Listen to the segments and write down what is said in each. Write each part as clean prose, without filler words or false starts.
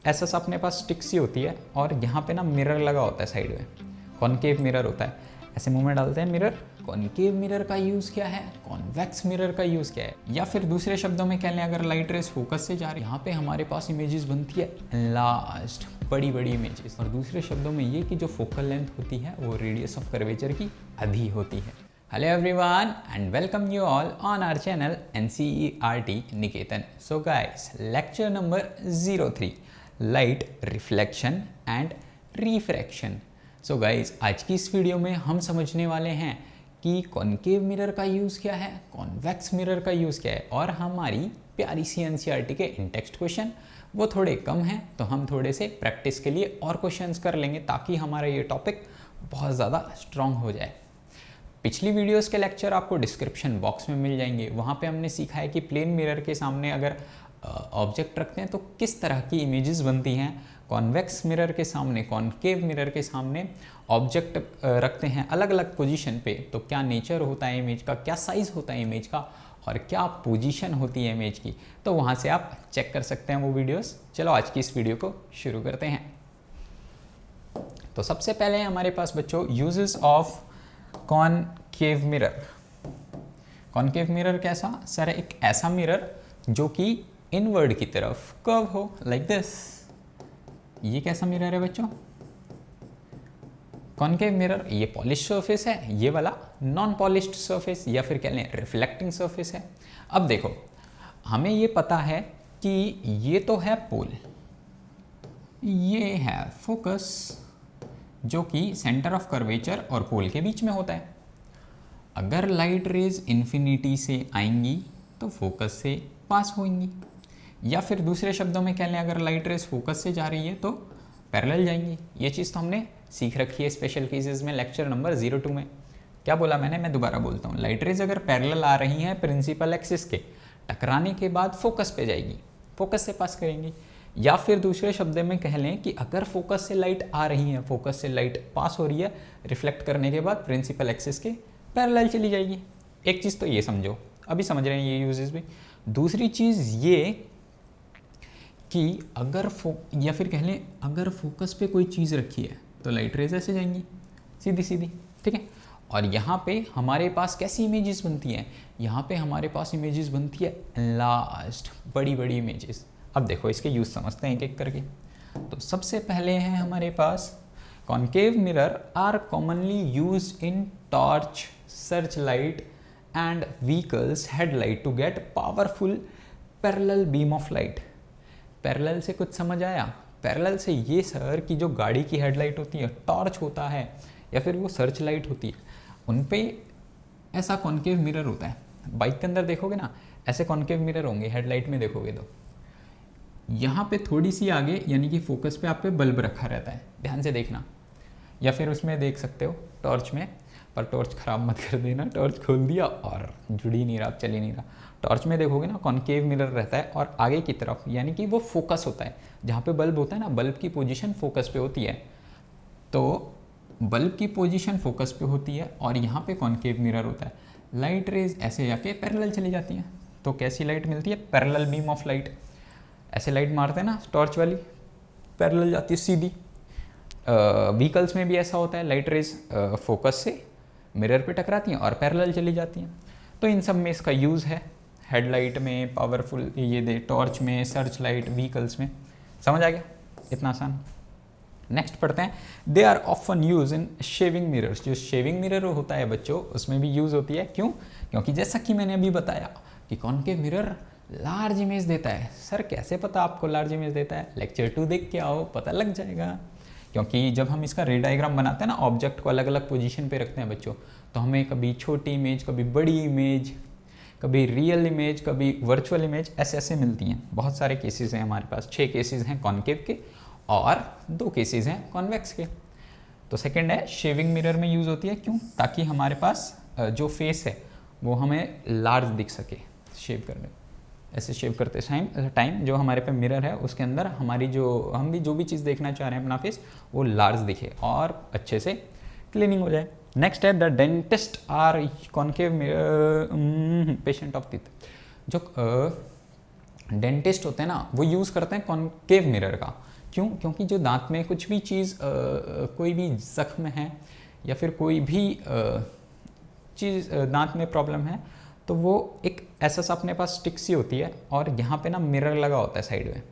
ऐसा सा अपने पास स्टिक सी होती है और यहाँ पे ना मिरर लगा होता है साइड में, कॉनकेव मिरर होता है। ऐसे मुंह में डालते हैं मिरर। कॉनकेव मिरर का यूज़ क्या है, कॉन्वेक्स मिरर का यूज़ क्या है, या फिर दूसरे शब्दों में कह लें अगर लाइट रेस फोकस से जा रही है, यहाँ पे हमारे पास इमेजेस बनती है लास्ट, बड़ी बड़ी इमेजेस। और दूसरे शब्दों में ये कि जो फोकल लेंथ होती है वो रेडियस ऑफ कर्वेचर की आधी होती है। Hello everyone and welcome you all on our channel NCERT Niketan. So guys, lecture number 03, light reflection and refraction. So guys, आज की इस वीडियो में हम समझने वाले हैं कि कॉनकेव मिरर का यूज़ क्या है, कॉन्वेक्स मिरर का यूज़ क्या है, और हमारी प्यारी सी NCERT के इन टेक्स्ट क्वेश्चन वो थोड़े कम हैं, तो हम थोड़े से प्रैक्टिस के लिए और क्वेश्चंस कर लेंगे ताकि हमारा ये टॉपिक बहुत ज़्यादा स्ट्रॉन्ग हो जाए। पिछली वीडियोस के लेक्चर आपको डिस्क्रिप्शन बॉक्स में मिल जाएंगे। वहाँ पे हमने सीखा है कि प्लेन मिरर के सामने अगर ऑब्जेक्ट रखते हैं तो किस तरह की इमेजेस बनती हैं, कॉन्वेक्स मिरर के सामने, कॉनकेव मिरर के सामने ऑब्जेक्ट रखते हैं अलग अलग पोजीशन पे, तो क्या नेचर होता है इमेज का, क्या साइज़ होता है इमेज का, और क्या पोजीशन होती है इमेज की। तो वहाँ से आप चेक कर सकते हैं वो वीडियोस। चलो आज की इस वीडियो को शुरू करते हैं। तो सबसे पहले हमारे पास बच्चों uses of concave mirror. Concave mirror कैसा सर, एक ऐसा मिरर जो कि इनवर्ड की तरफ कर्व हो, लाइक दिस। ये कैसा मिरर है बच्चों, कॉनकेव मिरर। ये पॉलिश सरफेस है, ये वाला नॉन पॉलिश्ड सरफेस या फिर कह लें रिफ्लेक्टिंग सरफेस है। अब देखो, हमें ये पता है कि ये तो है पोल, ये है फोकस जो कि सेंटर ऑफ कर्वेचर और पोल के बीच में होता है। अगर लाइट रेज इन्फिनिटी से आएंगी तो फोकस से पास होंगी, या फिर दूसरे शब्दों में कह लें अगर लाइट रेज फोकस से जा रही है तो पैरेलल जाएंगी। ये चीज़ तो हमने सीख रखी है स्पेशल केसेस में, लेक्चर नंबर 02 में। क्या बोला मैंने, मैं दोबारा बोलता हूँ। लाइट रेज अगर पैरेलल आ रही हैं प्रिंसिपल एक्सिस के, टकराने के बाद फोकस पे जाएगी, फोकस से पास करेंगी। या फिर दूसरे शब्द में कह लें कि अगर फोकस से लाइट आ रही है, फोकस से लाइट पास हो रही है, रिफ्लेक्ट करने के बाद प्रिंसिपल एक्सिस के पैरेलल चली जाएगी। एक चीज़ तो ये समझो, अभी समझ रहे हैं ये यूजेस भी। दूसरी चीज़ ये कि अगर या फिर कह लें अगर फोकस पे कोई चीज़ रखी है तो लाइट रेज ऐसे जाएंगी सीधी सीधी, ठीक है। और यहाँ पे हमारे पास कैसी इमेजेस बनती हैं, यहाँ पे हमारे पास इमेजेस बनती है लास्ट, बड़ी बड़ी इमेजेस। अब देखो इसके यूज़ समझते हैं एक एक करके। तो सबसे पहले हैं हमारे पास concave mirror are commonly use in torch, search light and vehicles headlight to get powerful parallel beam of light. Parallel से कुछ समझ आया? पैरेलल से ये सर कि जो गाड़ी की हेडलाइट होती है, टॉर्च होता है या फिर वो सर्च लाइट होती है, उन पे ऐसा कॉनकेव मिरर होता है। बाइक के अंदर देखोगे ना ऐसे कॉनकेव मिरर होंगे, हेडलाइट में देखोगे तो यहाँ पे थोड़ी सी आगे यानी कि फोकस पे आप पे बल्ब रखा रहता है, ध्यान से देखना। या फिर उसमें देख सकते हो टॉर्च में, पर टॉर्च ख़राब मत कर देना, टॉर्च खोल दिया और जुड़ ही नहीं रहा, चल ही नहीं रहा। टॉर्च में देखोगे ना कॉनकेव मिरर रहता है और आगे की तरफ यानी कि वो फोकस होता है, जहाँ पे बल्ब होता है ना, बल्ब की पोजीशन फोकस पे होती है। तो बल्ब की पोजीशन फोकस पे होती है और यहाँ पे कॉनकेव मिरर होता है। लाइट रेज ऐसे जाके पैरेलल चली जाती हैं, तो कैसी लाइट मिलती है, पैरेलल बीम ऑफ लाइट। ऐसे लाइट मारते हैं ना टॉर्च वाली, पैरेलल जाती है सीधी। व्हीकल्स में भी ऐसा होता है, लाइट रेज फोकस से मिरर पे टकराती हैं और पैरेलल चली जाती हैं। तो इन सब में इसका यूज़ है, हेडलाइट में, पावरफुल ये दे टॉर्च में, सर्च लाइट, व्हीकल्स में। समझ आ गया, इतना आसान। नेक्स्ट पढ़ते हैं, they are often used in shaving mirrors. जो शेविंग मिरर होता है बच्चों उसमें भी यूज़ होती है। क्यों? क्योंकि जैसा कि मैंने अभी बताया कि कॉनकेव मिरर लार्ज इमेज देता है। सर कैसे पता आपको लार्ज इमेज देता है? लेक्चर 2 देख के आओ, पता लग जाएगा। क्योंकि जब हम इसका रे डायग्राम बनाते हैं ना, ऑब्जेक्ट को अलग अलग पोजीशन पे रखते हैं बच्चों, तो हमें कभी छोटी इमेज, कभी बड़ी इमेज, कभी रियल इमेज, कभी वर्चुअल इमेज, ऐसे ऐसे मिलती हैं। बहुत सारे केसेस हैं हमारे पास, 6 केसेस हैं कॉनकेव के और 2 केसेस हैं कॉन्वेक्स के। तो सेकंड है शेविंग मिरर में यूज़ होती है। क्यों? ताकि हमारे पास जो फेस है वो हमें लार्ज दिख सके शेव करने, ऐसे शेव करते टाइम जो हमारे पे मिरर है उसके अंदर हमारी हम भी जो भी चीज़ देखना चाह रहे हैं अपना फेस, वो लार्ज दिखे और अच्छे से क्लीनिंग हो जाए। नेक्स्ट है the dentist are concave mirror patient of teeth. जो डेंटिस्ट होते हैं ना वो यूज़ करते हैं कॉनकेव मिरर का। क्यों? क्योंकि जो दांत में कुछ भी चीज़ कोई भी जख्म है या फिर कोई भी चीज़ दांत में प्रॉब्लम है तो वो एक ऐसा सा अपने पास स्टिक सी होती है और यहाँ पे ना मिरर लगा होता है साइड में,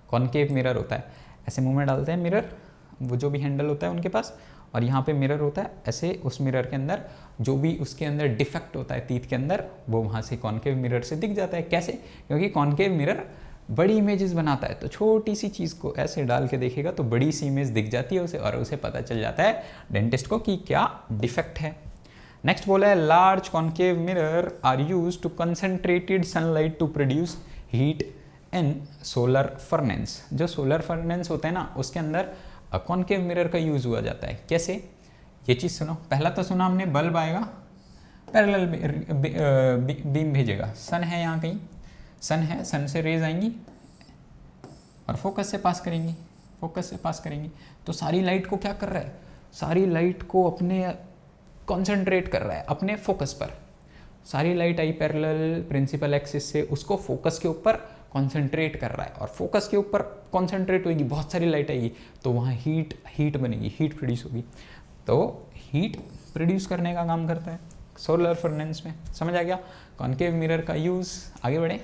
कॉनकेव मिरर होता है। ऐसे मुंह में डालते हैं मिरर, वो जो भी हैंडल होता है उनके पास, और यहाँ पे मिरर होता है। ऐसे उस मिरर के अंदर जो भी उसके अंदर डिफेक्ट होता है टीथ के अंदर वो वहाँ से कॉनकेव मिरर से दिख जाता है। कैसे? क्योंकि कॉनकेव मिरर बड़ी इमेजेस बनाता है, तो छोटी सी चीज़ को ऐसे डाल के देखेगा तो बड़ी सी इमेज दिख जाती है उसे, और उसे पता चल जाता है डेंटिस्ट को कि क्या डिफेक्ट है। नेक्स्ट बोला है large concave mirror are used to concentrated sunlight to produce heat in solar furnaces. जो सोलर फर्नेंस होता है ना उसके अंदर कॉनकेव मिरर का यूज़ हुआ जाता है। कैसे? ये चीज़ सुनो। पहला तो सुना हमने, बल्ब आएगा, पैरेलल बीम भेजेगा, सन है यहाँ कहीं, सन है, सन से रेज आएंगी और फोकस से पास करेंगी, फोकस से पास करेंगी। तो सारी लाइट को क्या कर रहा है? सारी लाइट को अपने कॉन्सेंट्रेट कर रहा है अपने फोकस पर। सारी लाइट आई पैरेलल प्रिंसिपल एक्सिस से, उसको फोकस के ऊपर कॉन्सेंट्रेट कर रहा है, और फोकस के ऊपर कॉन्सेंट्रेट होगी, बहुत सारी लाइट आएगी तो वहाँ हीट बनेगी, हीट प्रोड्यूस होगी। तो हीट प्रोड्यूस करने का काम करता है सोलर फर्नेंस में। समझ आ गया कॉनकेव मिरर का यूज़? आगे बढ़े,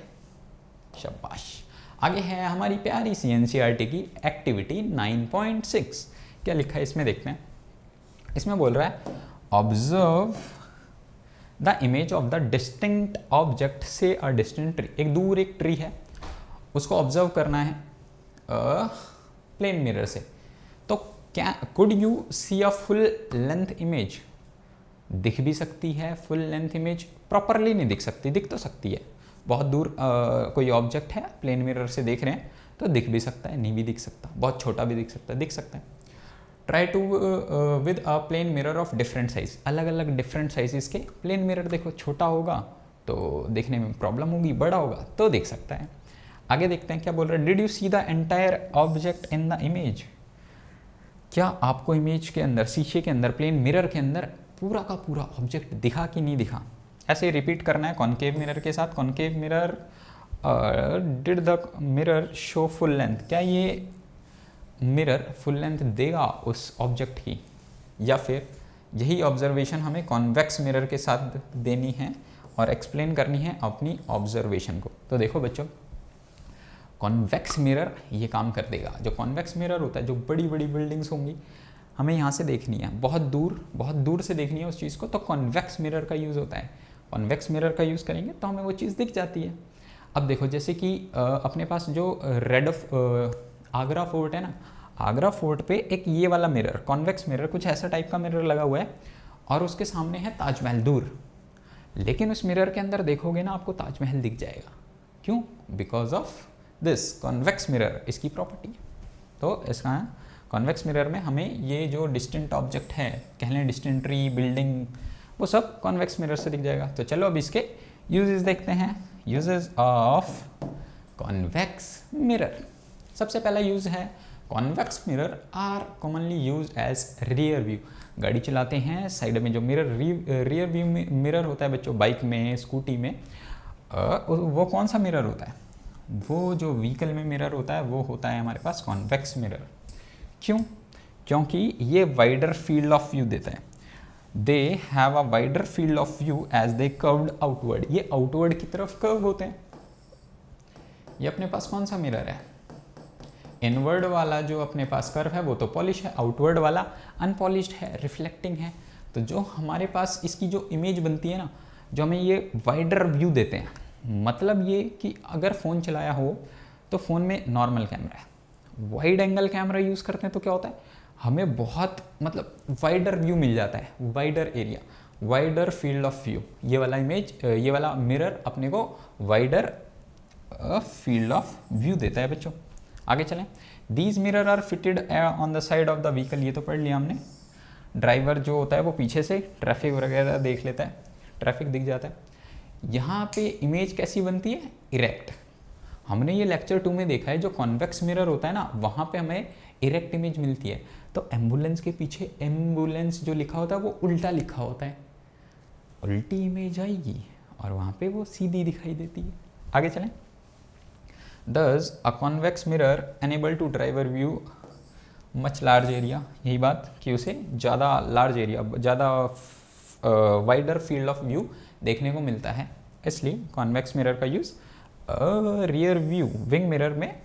शाबाश। आगे है हमारी प्यारी सी एनसीईआरटी की एक्टिविटी 9.6। क्या लिखा है इसमें देखते हैं। इसमें बोल रहा है observe the image of the distinct object से अ डिस्टेंट ट्री। एक दूर एक ट्री है, उसको ऑब्जर्व करना है प्लेन मिरर से। तो क्या could you see a full length image? दिख भी सकती है फुल लेंथ इमेज, प्रॉपरली नहीं दिख सकती, दिख तो सकती है। बहुत दूर कोई ऑब्जेक्ट है, प्लेन मिरर से देख रहे हैं तो दिख भी सकता है, नहीं भी दिख सकता, बहुत छोटा भी दिख सकता है, दिख सकता है। Try to with a plane mirror of different size. अलग अलग डिफरेंट साइजेस के प्लेन मिरर देखो, छोटा होगा तो देखने में प्रॉब्लम होगी, बड़ा होगा तो देख सकता है। आगे देखते हैं क्या बोल रहा है। Did you see the entire object in the image? क्या आपको इमेज के अंदर, शीशे के अंदर, प्लेन मिरर के अंदर पूरा का पूरा ऑब्जेक्ट दिखा कि नहीं दिखा? ऐसे रिपीट करना है कॉनकेव मिरर के साथ। Concave mirror, did the mirror show full length? क्या ये मिरर फुल लेंथ देगा उस ऑब्जेक्ट की, या फिर यही ऑब्जर्वेशन हमें कॉन्वेक्स मिरर के साथ देनी है और एक्सप्लेन करनी है अपनी ऑब्जर्वेशन को। तो देखो बच्चों, कॉन्वेक्स मिरर ये काम कर देगा। जो कॉन्वेक्स मिरर होता है, जो बड़ी बड़ी बिल्डिंग्स होंगी, हमें यहाँ से देखनी है, बहुत दूर से देखनी है उस चीज़ को, तो कॉन्वेक्स मिरर का यूज़ होता है। कॉन्वेक्स मिरर का यूज़ करेंगे तो हमें वो चीज़ दिख जाती है। अब देखो, जैसे कि अपने पास जो आगरा फोर्ट है ना, आगरा फोर्ट पे एक ये वाला मिरर, कॉन्वेक्स मिरर, कुछ ऐसा टाइप का मिरर लगा हुआ है और उसके सामने है ताजमहल दूर। लेकिन उस मिरर के अंदर देखोगे ना, आपको ताजमहल दिख जाएगा। क्यों? Because of this convex mirror, इसकी प्रॉपर्टी। तो इसका कॉन्वेक्स मिरर में हमें ये जो डिस्टेंट ऑब्जेक्ट है, कह लें डिस्टेंट ट्री, बिल्डिंग, वो सब कॉन्वेक्स मिरर से दिख जाएगा। तो चलो अब इसके यूजेस देखते हैं। Uses of convex mirror. सबसे पहला यूज है, convex mirror are commonly used as rear view. गाड़ी चलाते हैं, साइड में जो मिरर, रियर व्यू मिरर होता है बच्चों, बाइक में, स्कूटी में, वो कौन सा मिरर होता है? वो जो व्हीकल में मिरर होता है वो होता है हमारे पास कॉन्वेक्स मिरर। क्यों? क्योंकि ये वाइडर फील्ड ऑफ व्यू देता है। They have a wider field of view as they curved outward. ये आउटवर्ड की तरफ कर्व होते हैं। ये अपने पास कौन सा मिरर है? इनवर्ड वाला जो अपने पास कर्व है वो तो पॉलिश है, आउटवर्ड वाला अनपॉलिश्ड है, रिफ्लेक्टिंग है। तो जो हमारे पास इसकी जो इमेज बनती है ना, जो हमें ये वाइडर व्यू देते हैं, मतलब ये कि अगर फ़ोन चलाया हो तो फ़ोन में नॉर्मल कैमरा है, वाइड एंगल कैमरा यूज़ करते हैं तो क्या होता है, हमें बहुत मतलब वाइडर व्यू मिल जाता है, wider area, wider field of view. ये वाला इमेज, ये वाला मिरर अपने को वाइडर फील्ड ऑफ व्यू देता है बच्चों। आगे चलें। These mirrors are fitted on the side of the vehicle. ये तो पढ़ लिया हमने। ड्राइवर जो होता है वो पीछे से ट्रैफिक वगैरह देख लेता है, ट्रैफिक दिख जाता है। यहाँ पे इमेज कैसी बनती है? इरेक्ट। हमने ये लेक्चर 2 में देखा है, जो कॉन्वेक्स मिरर होता है ना, वहाँ पे हमें इरेक्ट इमेज मिलती है। तो एम्बुलेंस के पीछे एम्बुलेंस जो लिखा होता है वो उल्टा लिखा होता है, उल्टी इमेज आएगी और वहाँ पे वो सीधी दिखाई देती है। आगे चलें। Does a convex mirror enable to driver view much large area? यही बात कि उसे ज़्यादा लार्ज एरिया, ज़्यादा वाइडर फील्ड ऑफ व्यू देखने को मिलता है, इसलिए कॉन्वेक्स मिरर का use rear view wing mirror में,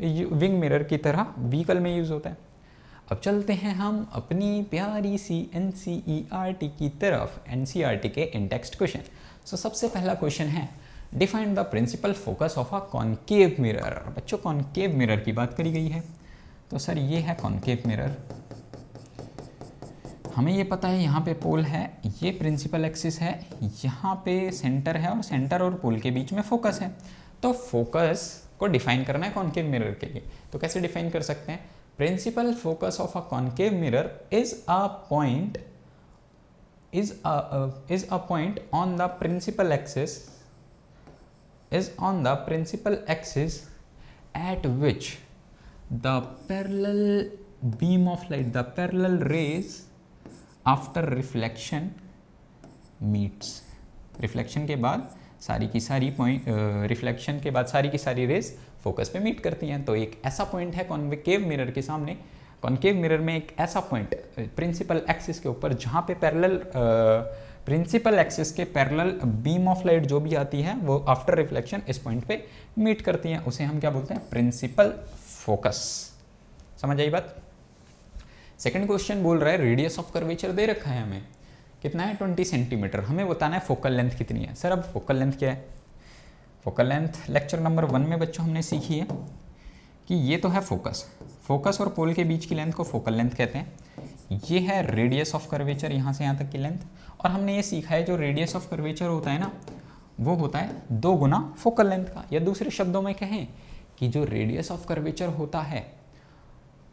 विंग मिरर की तरह व्हीकल में यूज़ होता है। अब चलते हैं हम अपनी प्यारी सी NCERT की तरफ, NCERT के इन टेक्स्ट क्वेश्चन। सो सबसे पहला क्वेश्चन है define the principal focus of a concave mirror. बच्चों कॉनकेव मिरर की बात करी गई है, तो सर ये है कॉनकेव मिरर। हमें ये पता है यहाँ पे पोल है, ये प्रिंसिपल एक्सिस है, यहाँ पे सेंटर है और सेंटर और पोल के बीच में फोकस है। तो फोकस को डिफाइन करना है कॉनकेव मिरर के लिए, तो कैसे डिफाइन कर सकते हैं? Principal focus of a concave mirror is a point on the principal axis at which the parallel beam of light, the parallel rays after reflection meets। Reflection के बाद सारी की सारी रिफ्लेक्शन के बाद सारी की सारी रेज फोकस पे मीट करती हैं। तो एक ऐसा पॉइंट है कॉन्केव मिरर के सामने, कॉन्केव मिरर में एक ऐसा पॉइंट प्रिंसिपल एक्सिस के ऊपर जहाँ पे पैरेलल प्रिंसिपल एक्सिस के पैरेलल बीम ऑफ लाइट जो भी आती है वो आफ्टर रिफ्लेक्शन इस पॉइंट पे मीट करती हैं, उसे हम क्या बोलते हैं? Principal focus. समझ आई बात? सेकंड क्वेश्चन बोल रहा है रेडियस ऑफ कर्वेचर दे रखा है हमें, कितना है? 20 सेंटीमीटर। हमें बताना है फोकल लेंथ कितनी है। सर अब फोकल लेंथ क्या है? फोकल लेंथ लेक्चर नंबर 1 में बच्चों हमने सीखी है कि ये तो है फोकस, फोकस और पोल के बीच की लेंथ को फोकल लेंथ कहते हैं। ये है रेडियस ऑफ कर्वेचर, यहाँ से यहाँ तक की लेंथ। और हमने ये सीखा है जो रेडियस ऑफ कर्वेचर होता है ना, वो होता है 2 गुना फोकल लेंथ का। या दूसरे शब्दों में कहें कि जो रेडियस ऑफ कर्वेचर होता है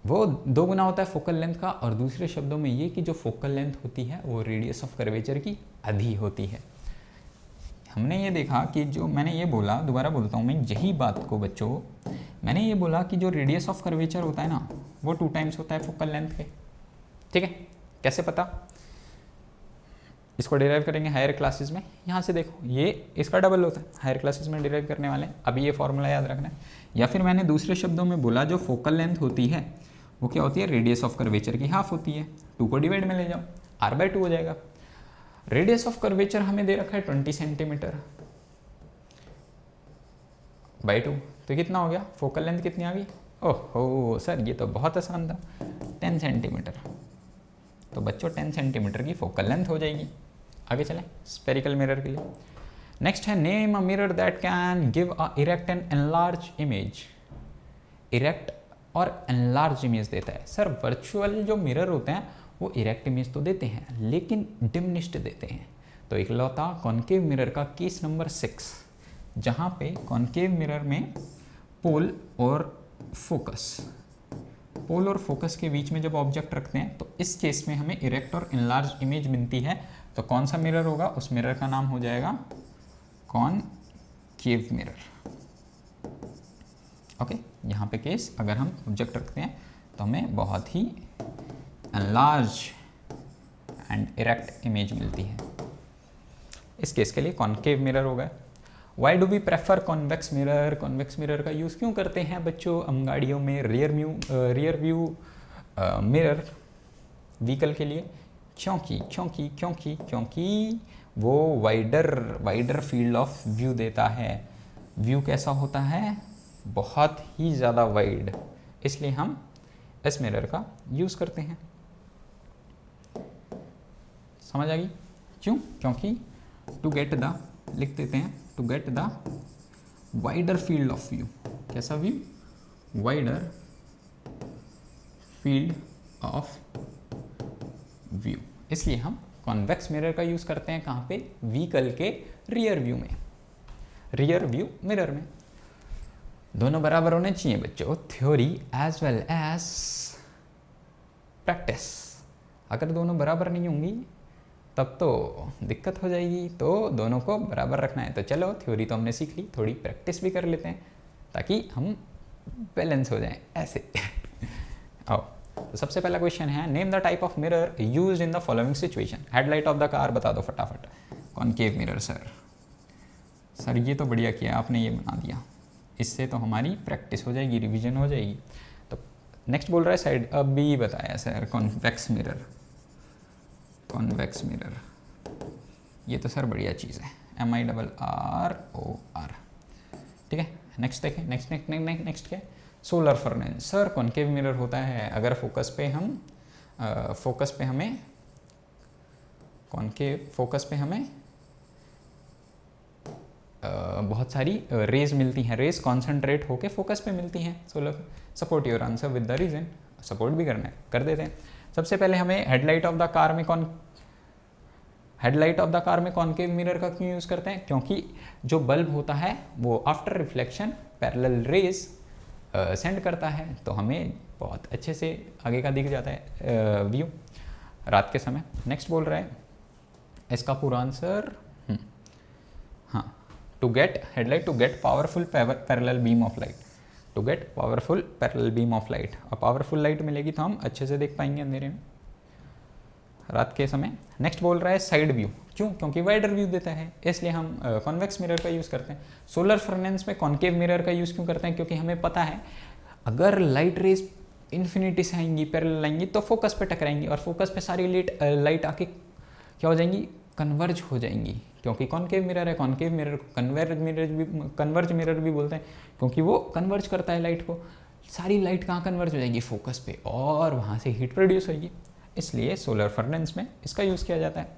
वो 2 गुना होता है फोकल लेंथ का, और दूसरे शब्दों में ये कि जो फोकल लेंथ होती है वो रेडियस ऑफ कर्वेचर की आधी होती है। हमने ये देखा कि जो मैंने ये बोला, दोबारा बोलता हूँ मैं यही बात को बच्चों, मैंने ये बोला कि जो रेडियस ऑफ कर्वेचर होता है ना वो 2 टाइम्स होता है फोकल लेंथ के। ठीक है, कैसे पता? इसको डिराइव करेंगे हायर क्लासेस में। यहाँ से देखो ये इसका डबल होता है, हायर क्लासेस में डिराइव करने वाले हैं, अभी ये फॉर्मूला याद रखना है। या फिर मैंने दूसरे शब्दों में बोला जो फोकल लेंथ होती है वो क्या होती है? रेडियस ऑफ कर्वेचर की हाफ होती है। 2 को डिवाइड में ले जाओ, r/2 हो जाएगा। रेडियस ऑफ कर्वेचर हमें दे रखा है 20 सेंटीमीटर बाई 2, तो कितना हो गया? फोकल लेंथ कितनी आ गई? ओहो सर ये तो बहुत आसान था, 10 सेंटीमीटर। तो बच्चों 10 सेंटीमीटर की फोकल लेंथ हो जाएगी। आगे चलें स्फेरिकल मिरर के लिए। नेक्स्ट है name a mirror that can give a erect and enlarge image. Erect और एनलार्ज इमेज देता है। सर वर्चुअल जो मिरर होते हैं वो इरेक्ट इमेज तो देते हैं लेकिन डिमिनिश्ड देते हैं। तो इकलौता कॉनकेव मिरर का केस नंबर 6, जहाँ पे कॉनकेव मिरर में पोल और फोकस के बीच में जब ऑब्जेक्ट रखते हैं तो इस केस में हमें इरेक्ट और एनलार्ज इमेज मिलती है। तो कौन सा मिरर होगा? उस मिरर का नाम हो जाएगा कॉनकेव मिरर। ओके, यहाँ पे केस अगर हम ऑब्जेक्ट रखते हैं तो हमें बहुत ही एनलार्ज एंड इरेक्ट इमेज मिलती है। इस केस के लिए कॉनकेव मिरर होगा। Why do we prefer convex mirror? Convex mirror का यूज़ क्यों करते हैं बच्चों हम गाड़ियों में रियर व्यू मिरर व्हीकल के लिए? क्योंकि वो वाइडर फील्ड ऑफ व्यू देता है। व्यू कैसा होता है? बहुत ही ज़्यादा वाइड, इसलिए हम इस मिरर का यूज़ करते हैं। समझ आ गई? क्यों? क्योंकि टू गेट द, लिख देते हैं, to get the wider field of view. कैसा view? Wider field of view. इसलिए हम कॉन्वेक्स मिरर का यूज़ करते हैं कहाँ पे? व्हीकल के रियर व्यू में, रियर व्यू मिरर में। दोनों बराबर होने चाहिए बच्चों, theory as well as practice. अगर दोनों बराबर नहीं होंगी तब तो दिक्कत हो जाएगी, तो दोनों को बराबर रखना है। तो चलो थ्योरी तो हमने सीख ली, थोड़ी प्रैक्टिस भी कर लेते हैं ताकि हम बैलेंस हो जाएं ऐसे। आओ, तो सबसे पहला क्वेश्चन है name the type of mirror used in the following situation. Headlight of the car बता दो फटाफट। Concave mirror. सर ये तो बढ़िया किया आपने, ये बना दिया। इससे तो हमारी प्रैक्टिस हो जाएगी, रिवीजन हो जाएगी। तो नेक्स्ट बोल रहा है साइड, अभी बताया sir convex mirror. Convex mirror ये तो सर बढ़िया चीज़ है, MIRROR, ठीक है। नेक्स्ट देखें, नेक्स्ट क्या है, solar furnace. Sir concave mirror होता है अगर फोकस पे हमें कॉन्केव फोकस पे हमें बहुत सारी रेज मिलती हैं, रेज कॉन्सेंट्रेट होके फोकस पे मिलती हैं। Solar support your answer with the reason, support भी करना है, कर देते हैं। सबसे पहले हमें हेडलाइट ऑफ द कार में कॉन्केव मिरर का क्यों यूज़ करते हैं, क्योंकि जो बल्ब होता है वो after reflection parallel raise send करता है, तो हमें बहुत अच्छे से आगे का दिख जाता है व्यू रात के समय। नेक्स्ट बोल रहा है इसका पूरा आंसर, हाँ, to get headlight to get powerful parallel beam of light, to get powerful parallel beam of light. और पावरफुल लाइट मिलेगी तो हम अच्छे से देख पाएंगे अंधेरे में रात के समय। नेक्स्ट बोल रहा है साइड व्यू, क्यों, क्योंकि वाइडर व्यू देता है, इसलिए हम कॉन्वेक्स मिरर का यूज़ करते हैं। सोलर फर्नेस में कॉन्केव मिरर का यूज़ क्यों करते हैं, क्योंकि हमें पता है अगर लाइट रेज इन्फिनिटी से आएंगी, पैरेलल आएंगी, तो फोकस पे टकराएंगी और फोकस पे सारी लाइट आके क्या हो जाएंगी, कन्वर्ज हो जाएंगी। क्योंकि कॉन्केव मिरर है, कॉन्केव मिरर को कन्वर्ज मिरर भी बोलते हैं, क्योंकि वो कन्वर्ज करता है लाइट को। सारी लाइट कहाँ कन्वर्ज हो जाएगी, फोकस पे, और वहाँ से हीट प्रोड्यूस होगी, इसलिए सोलर फर्नेस में इसका यूज़ किया जाता है।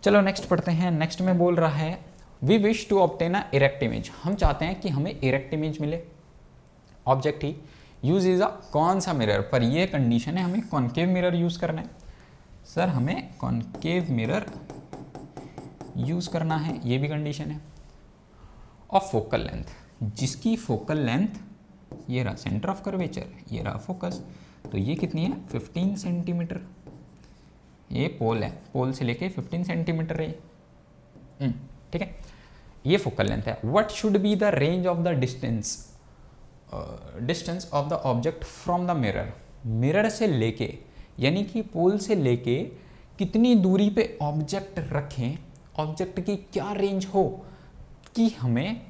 चलो नेक्स्ट पढ़ते हैं। नेक्स्ट में बोल रहा है we wish to obtain a erect image, हम चाहते हैं कि हमें इरेक्ट इमेज मिले, ऑब्जेक्ट ही यूज इज अ कौन सा मिरर, पर ये कंडीशन है हमें कॉन्केव मिरर यूज़ करना है। सर हमें कॉन्केव मिरर यूज़ करना है, ये भी कंडीशन है। और फोकल लेंथ, जिसकी फोकल लेंथ ये रहा सेंटर ऑफ कर्वेचर, ये रहा फोकस, तो ये कितनी है 15 सेंटीमीटर। ये पोल है, पोल से लेके 15 सेंटीमीटर है, ठीक है, ये फोकल लेंथ है। What should be the range of the distance of the object from the mirror, mirror से लेके यानी कि पोल से लेके कितनी दूरी पे ऑब्जेक्ट रखें, ऑब्जेक्ट की क्या रेंज हो कि हमें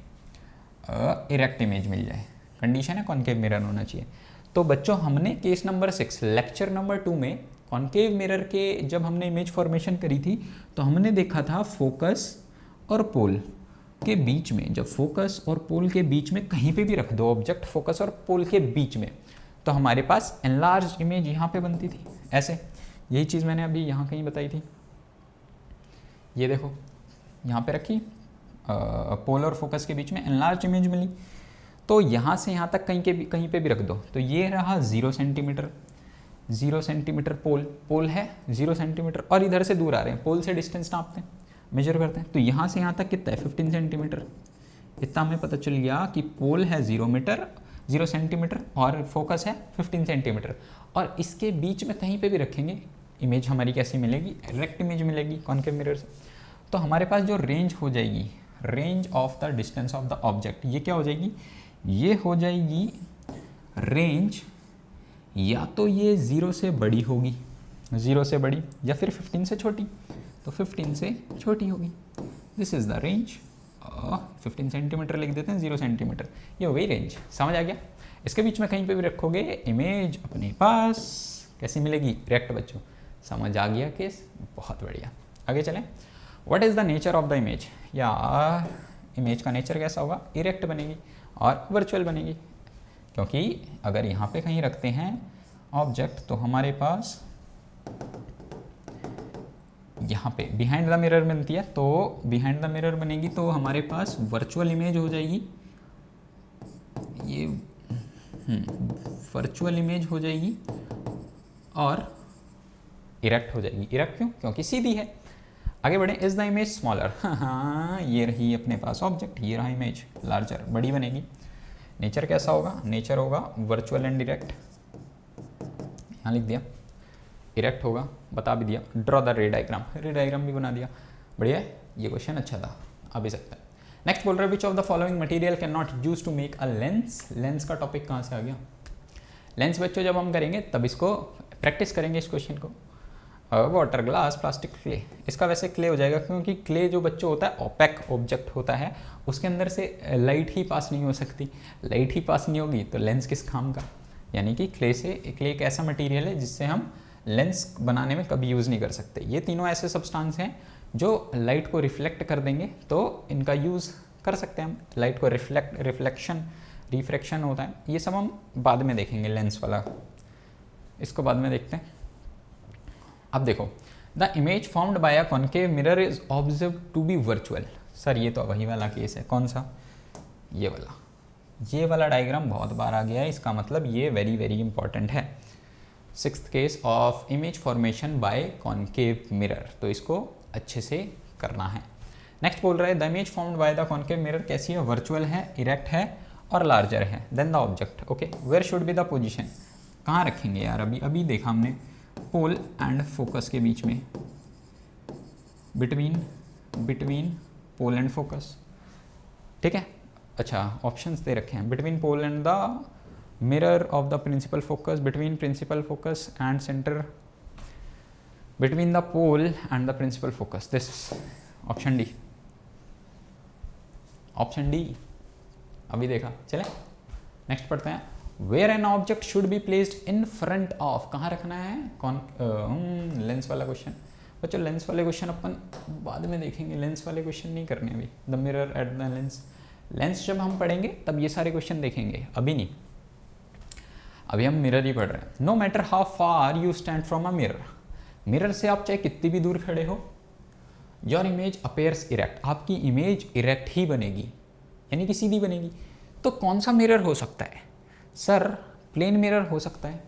इरेक्ट इमेज मिल जाए। कंडीशन है कॉन्केव मिरर होना चाहिए। तो बच्चों हमने केस नंबर 6 लेक्चर नंबर 2 में कॉन्केव मिरर के जब हमने इमेज फॉर्मेशन करी थी तो हमने देखा था फोकस और पोल के बीच में, जब फोकस और पोल के बीच में कहीं पे भी रख दो ऑब्जेक्ट, फोकस और पोल के बीच में, तो हमारे पास एनलार्ज इमेज यहाँ पे बनती थी ऐसे। यही चीज़ मैंने अभी यहाँ कहीं बताई थी, ये देखो यहाँ पे रखी, पोल और फोकस के बीच में एनलार्ज इमेज मिली। तो यहाँ से यहाँ तक कहीं पे भी रख दो, तो ये रहा 0 सेंटीमीटर, 0 सेंटीमीटर पोल है 0 सेंटीमीटर, और इधर से दूर आ रहे हैं, पोल से डिस्टेंस नापते हैं, मेजर करते हैं, तो यहाँ से यहाँ तक कितना है 15 सेंटीमीटर। इतना हमें पता चल गया कि पोल है 0 सेंटीमीटर और फोकस है 15 सेंटीमीटर, और इसके बीच में कहीं पे भी रखेंगे इमेज हमारी कैसी मिलेगी, डायरेक्ट इमेज मिलेगी कॉन्केव मिरर से। तो हमारे पास जो रेंज हो जाएगी, range of the distance of the object, ये क्या हो जाएगी, ये हो जाएगी रेंज, या तो ये 0 से बड़ी होगी, 0 से बड़ी, या फिर 15 से छोटी, तो 15 से छोटी होगी। This is the range, 15 centimetre लिख देते हैं, 0 सेंटीमीटर, ये हो गई रेंज। समझ आ गया। इसके बीच में कहीं पे भी रखोगे इमेज अपने पास कैसी मिलेगी, इरेक्ट। बच्चों समझ आ गया केस, बहुत बढ़िया। आगे चलें। What is the nature of the image, या इमेज का नेचर कैसा होगा, इरेक्ट बनेगी और वर्चुअल बनेगी, क्योंकि अगर यहाँ पे कहीं रखते हैं ऑब्जेक्ट तो हमारे पास यहाँ पे बिहाइंड द मिरर बनती है, तो बिहाइंड द मिरर बनेगी तो हमारे पास वर्चुअल इमेज हो जाएगी, ये वर्चुअल इमेज हो जाएगी और इरेक्ट हो जाएगी। इरेक्ट क्यों, क्योंकि सीधी है। आगे बढ़े। इज द इमेज स्मॉलर, हाँ ये रही अपने पास ऑब्जेक्ट, ये रहा इमेज, लार्जर, बड़ी बनेगी। नेचर कैसा होगा, नेचर होगा वर्चुअल एंड इरेक्ट, यहाँ लिख दिया, इरेक्ट होगा, बता भी दिया। ड्रॉ द रे डायग्राम भी बना दिया। बढ़िया है, ये क्वेश्चन अच्छा था, आ भी सकता है। नेक्स्ट बोल रहा है which of the following material can not use to make a lens. Lens का टॉपिक कहाँ से आ गया, लेंस बच्चों जब हम करेंगे तब इसको प्रैक्टिस करेंगे इस क्वेश्चन को। Water, glass, plastic, clay. इसका वैसे क्ले हो जाएगा क्योंकि क्ले जो बच्चों होता है ओपेक ऑब्जेक्ट होता है, उसके अंदर से लाइट ही पास नहीं हो सकती। लाइट ही पास नहीं होगी तो लेंस किस काम का। यानी कि क्ले एक ऐसा मटेरियल है जिससे हम लेंस बनाने में कभी यूज़ नहीं कर सकते। ये तीनों ऐसे सब्सटेंस हैं जो लाइट को रिफ्लेक्ट कर देंगे, तो इनका यूज़ कर सकते हैं हम। लाइट को रिफ्रैक्शन होता है, ये सब हम बाद में देखेंगे, लेंस वाला इसको बाद में देखते हैं। अब देखो, the image formed by a concave mirror is observe to be virtual. Sir ये तो वही वाला केस है, कौन सा, ये वाला डायग्राम बहुत बार आ गया है, इसका मतलब ये वेरी वेरी इंपॉर्टेंट है। 6th case of image formation by concave mirror, तो इसको अच्छे से करना है। नेक्स्ट बोल रहा है the image formed by the concave mirror कैसी है, वर्चुअल है, इरेक्ट है और लार्जर है than the object. Okay, where should be the position, कहाँ रखेंगे यार, अभी देखा हमने पोल एंड फोकस के बीच में, बिटवीन पोल एंड फोकस, ठीक है। अच्छा, ऑप्शंस दे रखे हैं, between pole and the mirror of the principal focus, between principal focus and centre, between the pole and the principal focus, this option D अभी देखा। चले नेक्स्ट पढ़ते हैं, where an object should be placed in front of, कहाँ रखना है, lens वाला question. बच्चों लेंस वाले क्वेश्चन अपन बाद में देखेंगे, लेंस वाले क्वेश्चन नहीं करने अभी। The mirror at the lens जब हम पढ़ेंगे तब ये सारे क्वेश्चन देखेंगे, अभी नहीं, अभी हम मिरर ही पढ़ रहे हैं। No matter how far you stand from a mirror से आप चाहे कितनी भी दूर खड़े हो, योर इमेज अपेयर्स इरेक्ट, आपकी इमेज इरेक्ट ही बनेगी, यानी कि सीधी बनेगी। तो कौन सा मिरर हो सकता है, सर प्लेन मिरर हो सकता है,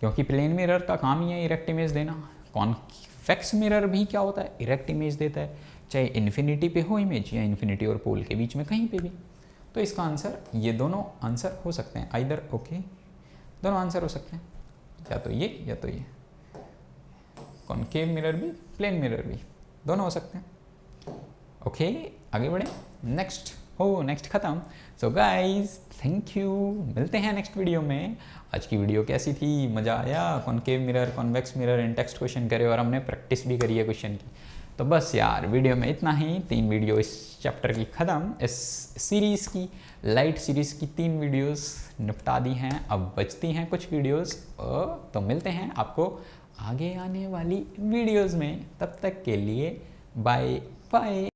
क्योंकि प्लेन मिरर का काम ही है इरेक्ट इमेज देना। कॉन्वेक्स मिरर भी क्या होता है, इरेक्ट इमेज देता है, चाहे इन्फिनिटी पे हो इमेज या इन्फिनिटी और पोल के बीच में कहीं पे भी। तो इसका आंसर, ये दोनों आंसर हो सकते हैं आइदर। ओके, दोनों आंसर हो सकते हैं, या तो ये कॉन्केव मिरर भी, प्लेन मिरर भी, दोनों हो सकते हैं। ओके, आगे बढ़े, नेक्स्ट खत्म। सो गाइज थैंक यू, मिलते हैं नेक्स्ट वीडियो में। आज की वीडियो कैसी थी, मज़ा आया, कॉन्केव मिरर, कॉन्वेक्स मिरर, इन टेक्स्ट क्वेश्चन करे और हमने प्रैक्टिस भी करी है क्वेश्चन की। तो बस यार वीडियो में इतना ही, 3 वीडियो इस चैप्टर की ख़त्म, इस सीरीज़ की, लाइट सीरीज़ की 3 वीडियोस निपटा दी हैं, अब बचती हैं कुछ वीडियोस। तो मिलते हैं आपको आगे आने वाली वीडियोस में, तब तक के लिए बाय बाय।